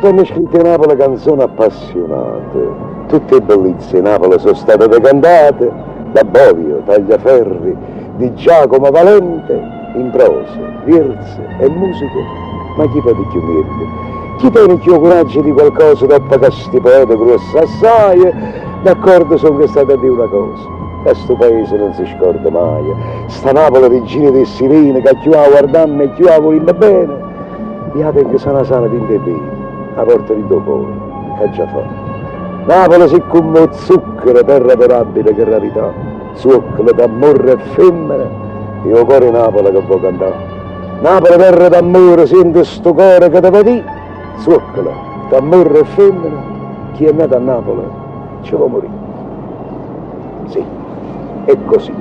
hanno scritto in Napoli canzoni appassionate, tutte le bellezze in Napoli sono state decantate da Bobbio, Tagliaferri, di Giacomo Valente, in prosa, versi e musiche, ma chi può di più niente? Chi tiene più coraggio di qualcosa dopo che sti poeti grossi assai, d'accordo sono che state a dire una cosa, che sto paese non si scorda mai, sta Napoli regina dei sireni, che più a guardarmi e più a volermi bene, io tengo sana sana di bene, a porta di dopo, che già fa. Napoli si come zucchero, terra adorabile che rarità, zucchero d'amore e femmine, io cuore Napoli che vuoi cantare. Napoli terra d'amore, sento sto cuore che deve dire, zucchero d'amore e femmine, chi è nato a Napoli ci può morire. Sì, è così.